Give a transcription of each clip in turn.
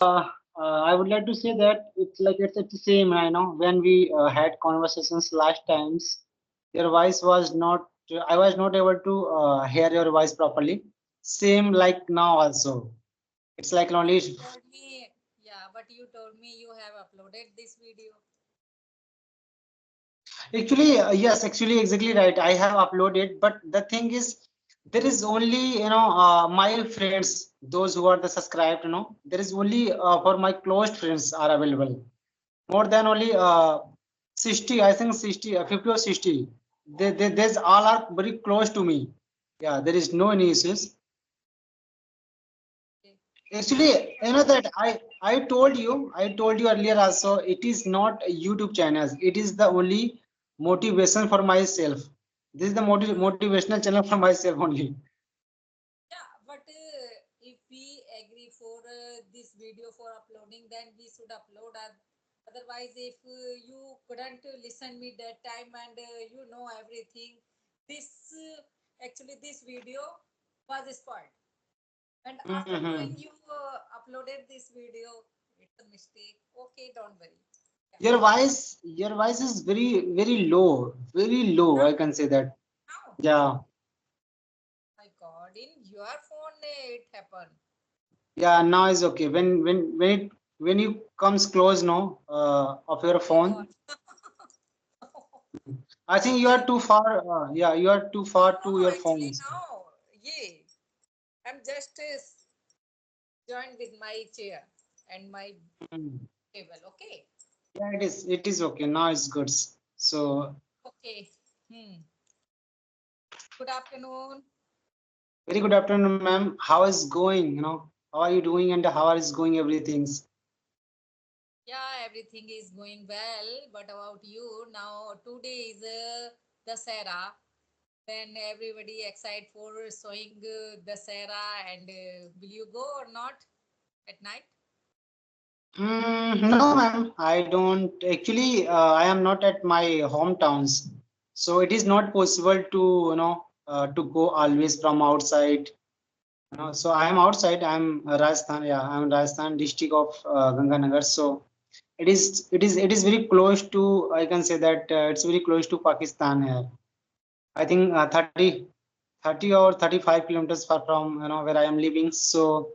I would like to say that it's the same. I know when we had conversations last times, your voice was not. I was not able to hear your voice properly. Same like now also. It's like But only. you told me, yeah, but you told me you have uploaded this video. Actually, yes, actually, exactly right. I have uploaded, but the thing is, there is only my friends, those who are the subscribed. There is only for my close friends are available. More than only 60, I think 60, 50 or 60. There's all are very close to me. Yeah, there is no any issues. Okay. Actually, that I told you earlier also, it is not a YouTube channel. It is the only motivation for myself. This is the motivational channel for myself only. Yeah, but if we agree for this video for uploading, then we should upload. Otherwise, if you couldn't listen me that time and you know everything, this actually this video was spoiled. And after Mhm. knowing you uploaded this video, it's a mistake. Okay, don't worry. Yeah. Your voice is very, very low, very low. Now, I can say that. now, Yeah, my God, in your phone it happened. yeah. Now is okay. When you comes close, no, of your My God. phone. I think you are too far. Yeah, you are too No, far no, to your actually phones. no. Yeah, I'm just joined with my chair and my Mm. table. Okay. Yeah, it is. It is okay. Now it's good. So, Okay. Hmm. Good afternoon. very good afternoon, ma'am. How is going? How are you doing and how is going everything? Yeah, everything is going well. But about you, now today is the Sarah. Then everybody excited for showing the Sarah. And will you go or not at night? No, ma'am. I don't. Actually, I am not at my hometowns, so it is not possible to to go always from outside. So I am outside. I'm Rajasthan. Yeah, I'm Rajasthan district of Ganganagar. So it is very close to. I can say that it's very close to Pakistan here. I think 30 or 35 kilometers far from where I am living. So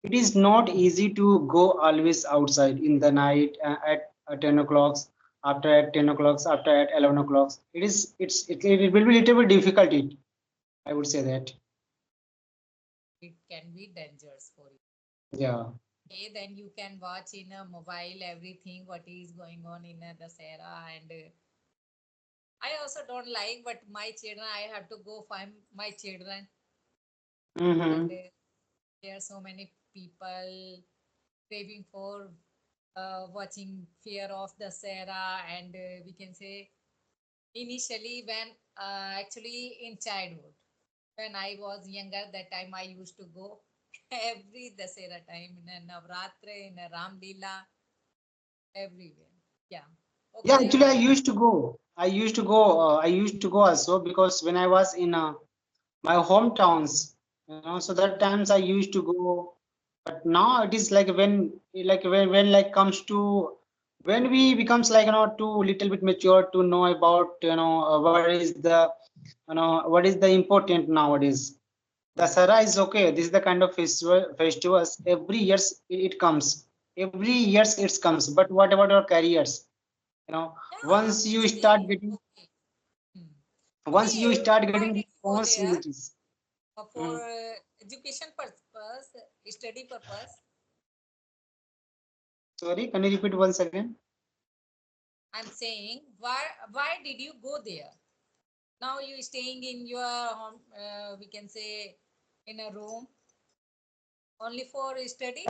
it is not easy to go always outside in the night at 10 o'clock, after at 10 o'clock, after at 11 o'clock. It will be little bit difficult. I would say that. It can be dangerous for you. Yeah. Okay, then you can watch in a mobile everything what is going on in the Sarah. And I also don't like, but my children, I have to go find my children. And Mm-hmm. there are so many people craving for watching Fear of the Sarah. And we can say initially when actually in childhood, when I was younger, that time I used to go every Dasera time in a Navratri, in a Ram Leela, everywhere. Yeah. Yeah, actually, Okay. I used to go. I used to go also because when I was in my hometowns, so that times I used to go. But now it is like when like comes to when we becomes like too little bit mature to know about what is the important nowadays. Dasara is okay. This is the kind of festivals every years it comes. Every years it comes. But what about our careers? Yeah, Once you start actually, getting okay. Hmm. once you Okay, start why getting did you go there? responsibilities. For Mhm. education purpose, study purpose? Sorry, can you repeat once again? I'm saying, why did you go there? Now you staying in your home, we can say in a room only for study,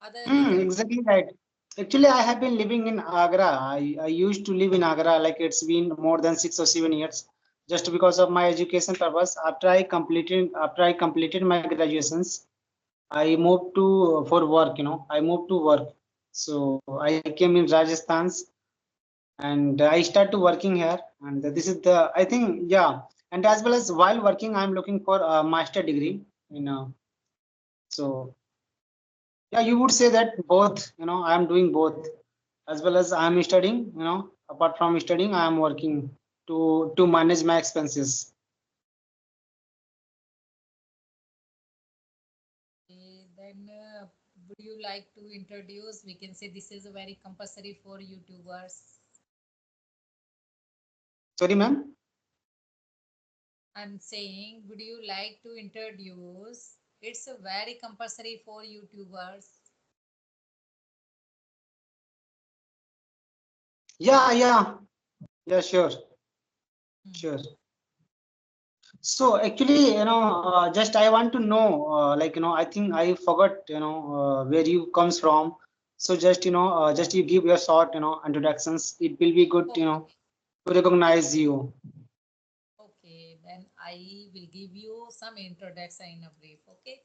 other anything? Exactly right. Actually, I have been living in Agra. I used to live in Agra, like it's been more than 6 or 7 years, just because of my education purpose. After I completed my graduations, I moved to for work. I moved to work. So I came in Rajasthan, and I started working here. And this is the I think yeah. And as well as while working, I'm looking for a master degree. So Yeah, you would say that both, I am doing both, as well as I am studying, apart from studying, I am working to manage my expenses. Then would you like to introduce? We can say this is a very compulsory for YouTubers. Sorry, ma'am. I'm saying, would you like to introduce? It's a very compulsory for YouTubers. Yeah, yeah, sure, Hmm. sure. So actually, just I want to know, I think I forgot, where you comes from. So just, just you give your short, introductions. It will be good, Okay. to recognize you. Okay, then I will give you some introduction in a brief. Okay,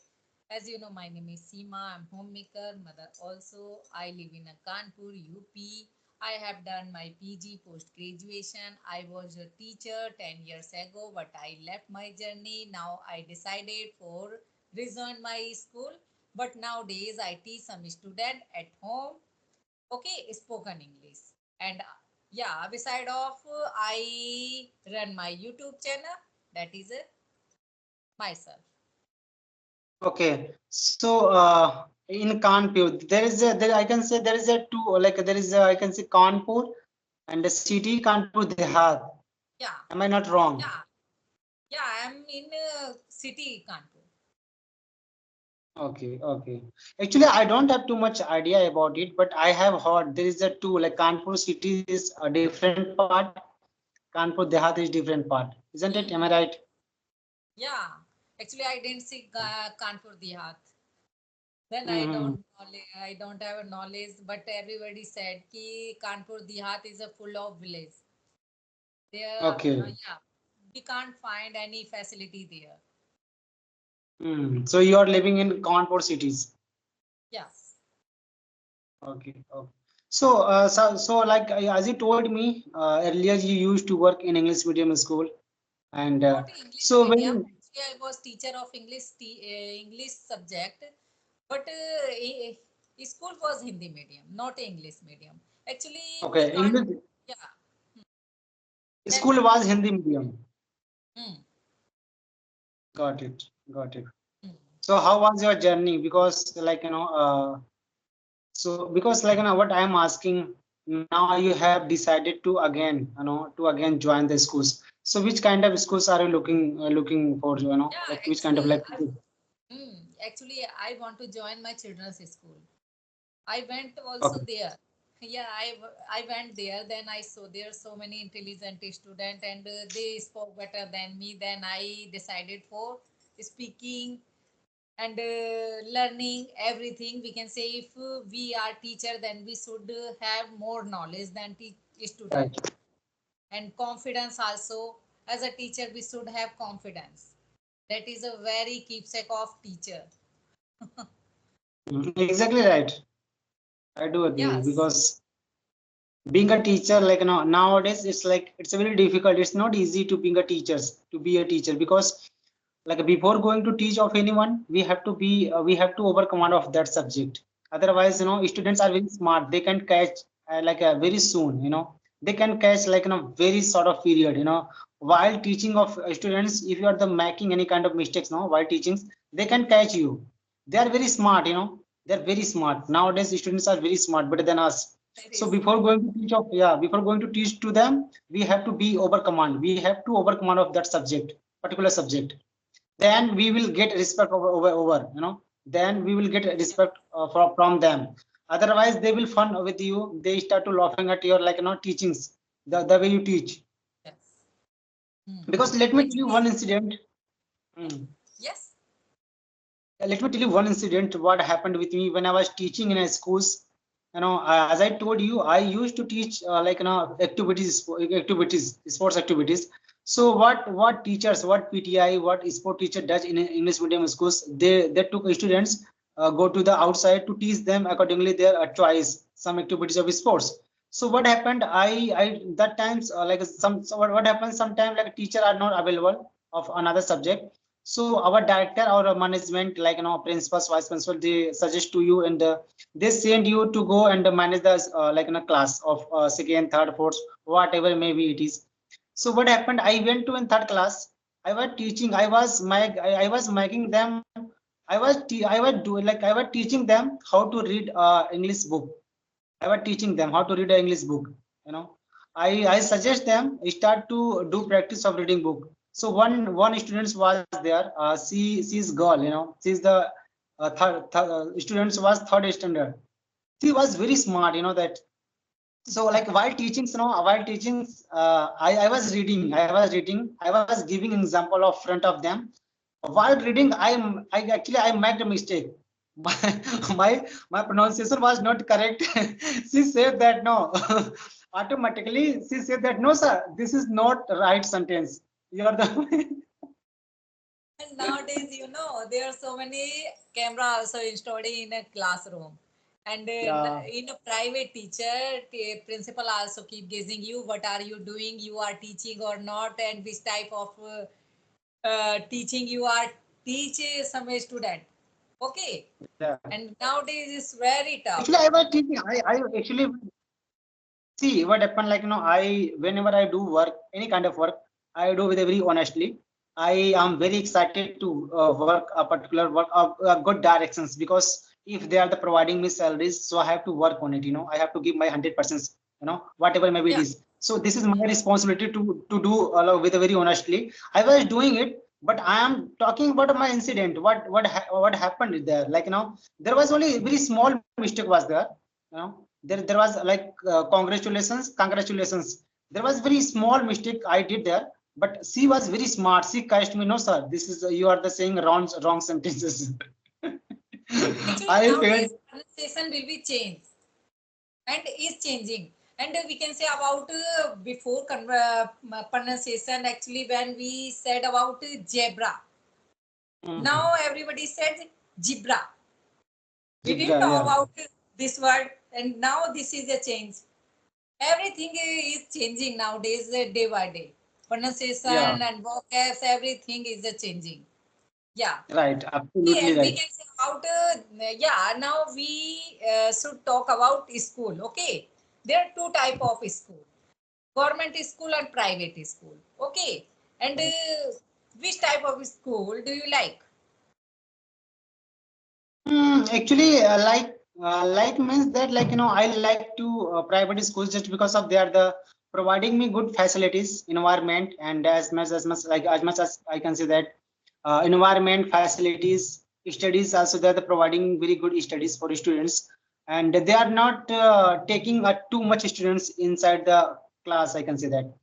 as you know, my name is Seema. I'm homemaker, mother also. I live in a Kanpur, UP. I have done my PG post graduation. I was a teacher 10 years ago, but I left my journey. Now I decided for rejoin my school. But nowadays I teach some student at home, okay, spoken English. And yeah, beside of I run my YouTube channel, that is myself. Okay. So in Kanpur, there I can say there is a two, like there is a, I can say Kanpur and the city Kanpur Dehat. Yeah, Am I not wrong? yeah, yeah, I'm in city Kanpur. Okay, okay. Actually, I don't have too much idea about it, but I have heard there is a two, like Kanpur city is a different part, Kanpur Dehat is different part, isn't it? Am I Hmm. right? Yeah, actually I didn't see Kanpur Dihat. Then Mm-hmm. I don't have a knowledge, but everybody said ki Kanpur Dihat is a full of village. There, Okay. yeah, we can't find any facility there. So you are living in Kanpur cities. Yes. Okay. Okay. So, like as you told me earlier, you used to work in English medium school, and Not English so medium. when Actually, I was teacher of English subject, but school was Hindi medium, not English medium. Actually, we okay, can't. English Yeah. Tell school me. was Hindi medium. Hmm. Got it. Got it. Hmm. So how was your journey? Because so because what I am asking now, you have decided to again, to again join the schools. So which kind of schools are you looking for? Yeah. Like which kind of like. Actually, I want to join my children's school. I went also Okay. there. Yeah, I went there. Then I saw there so many intelligent students, and they spoke better than me. Then I decided for speaking and learning everything. We can say if we are teacher, then we should have more knowledge than student, Right. and confidence also. As a teacher, we should have confidence. That is a very keepsake of teacher. Exactly right. I do agree Yes. because being a teacher, nowadays it's like it's very difficult. It's not easy to being a teachers to be a teacher because like before going to teach of anyone, we have to overcome one of that subject. Otherwise, Hmm. students are very smart. They can catch very soon. They can catch very sort of period. While teaching of students, if you are the making any kind of mistakes, no, while teaching, they can catch you. They are very smart. They're very smart nowadays. Students are very smart, better than us. Very So smart. before going to teach to them, we have to be over command. We have to over command of that subject, particular subject. Then we will get respect over. Then we will get Yeah. respect from them. Otherwise, they will fun with you. They start to laughing at your teachings, the way you teach. Yes. Hmm. Because let me tell you Actually, one incident. yeah. Hmm. Yes. Let me tell you one incident what happened with me when I was teaching in a schools. As I told you, I used to teach activities, sports activities. So what teachers, what PTI, what sport teacher does in English medium schools, they took students, go to the outside to teach them accordingly their choice some activities of sports. So what happened, I that times what happens sometimes like teacher are not available of another subject. So our director or management, like principals, vice principal, they suggest to you, and they send you to go and manage the like in a class of second, third, fourth, whatever maybe it is. So what happened, I went to in third class. I was teaching, I was making them, I was doing, like I was teaching them how to read English book. I was teaching them how to read an English book. You know, I suggest them start to do practice of reading book. So one student was there. She's girl. You know, she's the students was third standard. She was very smart. You know that. So like while teaching, while teaching, I was reading. I was giving example of front of them. While reading, I made a mistake. My my pronunciation was not correct. She said that no. Automatically, she said that no, sir, this is not right sentence. You are the And nowadays, there are so many camera also installed in a classroom. And yeah. in a private teacher, principal also keep guessing you, what are you doing, you are teaching or not, and which type of teaching you are teach some student. Okay. Yeah. And nowadays it's very tough. Actually, I was teaching. I actually see what happened. Like I whenever I do work, any kind of work, I do with a very honestly. I am very excited to work a particular work of good directions, because if they are the providing me salaries, so I have to work on it. I have to give my 100%. Whatever maybe it Yeah. is. So this is my responsibility to do with a very honestly. I was doing it, but I am talking about my incident. What happened there? Like there was only a very small mistake was there. There was like congratulations. There was very small mistake I did there, but she was very smart. She catched me. No, sir, this is you are the saying wrong sentences. Actually, I felt nowadays pronunciation will be changed and is changing. And we can say about before pronunciation, actually, when we said about zebra, now everybody says zebra. We didn't Jibra, know yeah, about this word, and now this is a change. Everything is changing nowadays, day by day. yeah, Pronunciation and vocabs, everything is changing. Yeah. right, Okay, absolutely and we right. can say about yeah. Now we should talk about school. Okay, there are two type of school: government school and private school. Okay, and which type of school do you like? Actually, like means that, like I like to private schools just because of they are the providing me good facilities, environment, and as much like as much as I can say that environment, facilities, studies also they are the providing very good studies for students, and they are not taking too much students inside the class. I can say that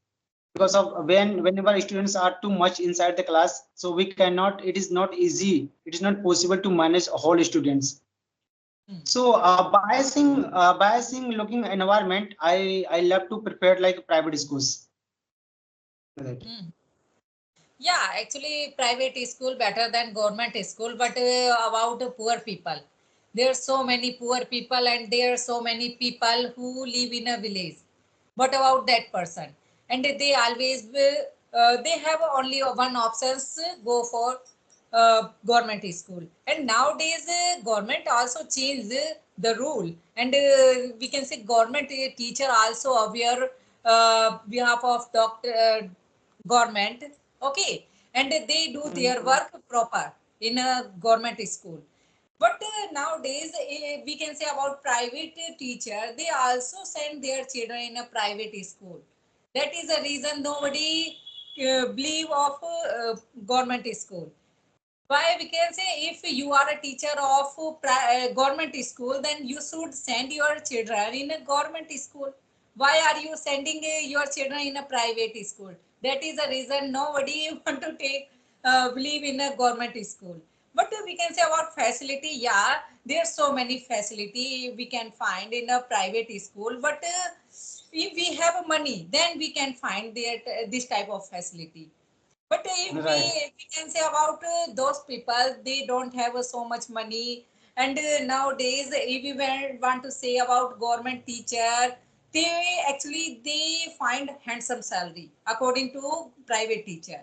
because of whenever students are too much inside the class, so we cannot. It is not easy. It is not possible to manage whole students. Hmm. So biasing looking environment, I love to prepare like private schools. Right. Hmm. Yeah, actually, private school better than government school, but about the poor people. There are so many poor people, and there are so many people who live in a village. What about that person? And they always they have only one options, go for government school. And nowadays, government also changed the rule, and we can say government teacher also aware behalf of doctor. Government, okay, and they do their Mhm. work proper in a government school. But nowadays, we can say about private teacher, they also send their children in a private school. That is the reason nobody believe of government school. Why? We can say if you are a teacher of government school, then you should send your children in a government school. Why are you sending your children in a private school? That is the reason nobody want to take believe in a government school. But we can say about facility, yeah, there's so many facility we can find in a private school. But if we have money, then we can find that this type of facility. But if Right. we can say about those people, they don't have so much money. And nowadays, if we want to say about government teacher, they actually they find handsome salary according to private teacher.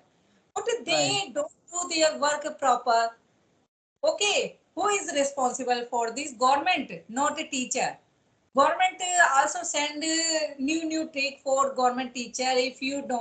But Right. they don't do their work proper. Okay, who is responsible for this? Government, not a teacher. Government also send new trick for government teacher. If you don't